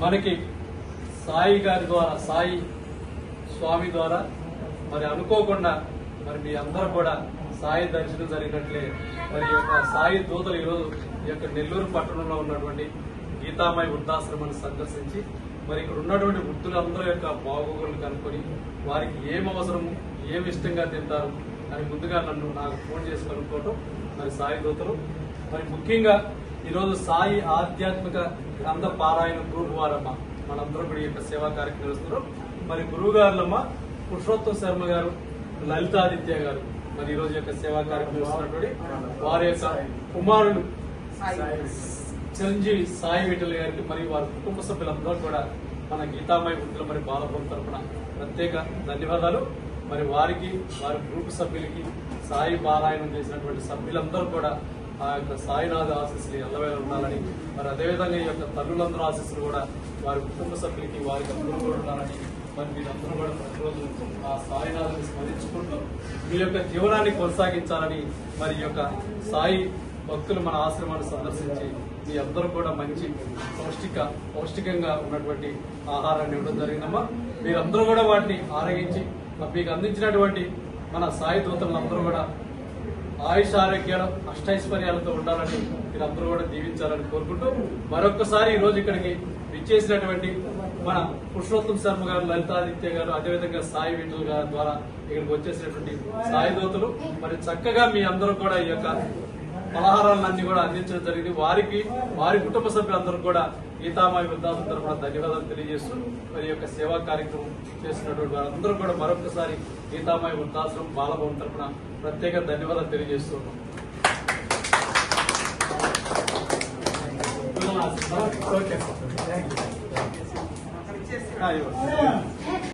మనకి సాయి గారి ద్వారా, సాయి స్వామి ద్వారా మరి అనుకోకుండా మరి మీ అందరూ కూడా సాయి దర్శనం జరిగినట్లే మరి ఈ యొక్క సాయి దూతలు ఈరోజు ఈ యొక్క నెల్లూరు పట్టణంలో ఉన్నటువంటి గీతామయ వృద్ధాశ్రమాన్ని సందర్శించి మరి ఇక్కడ ఉన్నటువంటి వృద్ధులందరూ యొక్క బాగోగులు కనుక్కొని వారికి ఏం అవసరము, ఏం ఇష్టంగా తింటారు అని ముందుగా నాకు ఫోన్ చేసి కనుక్కోవటం మరి సాయి దూతలు. మరి ముఖ్యంగా ఈరోజు సాయి ఆధ్యాత్మిక గ్రంథ పారాయణ గ్రూప్ వారమ్మ మనందరూ కూడా ఈ యొక్క సేవా కార్యక్రమం నిర్వహిస్తున్నారు. మరి గురువు గారులమ్మ పురుషోత్తం శర్మ గారు, లలితాదిత్య గారు మరి ఈ రోజు యొక్క సేవా కార్యక్రమం నిర్వహిస్తున్నటువంటి వారి యొక్క కుమారుడు చిరంజీవి సాయి విఠల్ గారికి మరి వారి కుటుంబ సభ్యులందరూ కూడా మన గీతామయ వృద్ధులు మరి బాలభవన్ తరఫున ప్రత్యేక ధన్యవాదాలు. మరి వారికి, వారి గ్రూప్ సభ్యులకి, సాయి పారాయణం చేసినటువంటి సభ్యులందరూ కూడా ఆ యొక్క సాయినాథ ఆశీస్సులు ఎల్లవేళ ఉండాలని, మరి అదేవిధంగా ఈ యొక్క తల్లులందరూ ఆశీస్సులు కూడా వారి కుటుంబ సభ్యులకి, వారికి అందరూ కూడా ఉండాలని మరి మీరందరూ కూడా ప్రతిరోజు ఆ సాయినాథుని స్మరించుకుంటూ మీ యొక్క జీవనాన్ని కొనసాగించాలని మరి ఈ యొక్క సాయి భక్తులు మన ఆశ్రమాన్ని సందర్శించి మీ అందరూ కూడా మంచి పౌష్టికంగా ఉన్నటువంటి ఆహారాన్ని ఇవ్వడం జరిగిందమ్మా. మీరందరూ కూడా వాటిని ఆరగించి మీకు అందించినటువంటి మన సాయి దూతలందరూ కూడా ఆయుష ఆరోగ్యాలు అష్టైశ్వర్యాలతో ఉండాలని మీరందరూ కూడా దీవించాలని కోరుకుంటూ మరొక్కసారి ఈ రోజు ఇక్కడికి విచ్చేసినటువంటి మన పురుషోత్తం శర్మ గారు, లలితాదిత్య గారు, అదేవిధంగా సాయి విఠల్ గారి ద్వారా ఇక్కడికి వచ్చేసినటువంటి సాయి దూతలు మరి చక్కగా మీ అందరూ కూడా ఈ యొక్క పలహారాలన్నీ కూడా అందించడం జరిగింది. వారికి, వారి కుటుంబ సభ్యులందరూ కూడా గీతామయ వృద్ధాశ్రమం తరఫున ధన్యవాదాలు తెలియజేస్తూ మరి యొక్క సేవా కార్యక్రమం చేస్తున్నటువంటి వారందరూ కూడా మరొకసారి గీతామయ వృద్ధాశ్రమం బాలభవన్ తరఫున ప్రత్యేక ధన్యవాదాలు తెలియజేస్తున్నాం. ఓకే.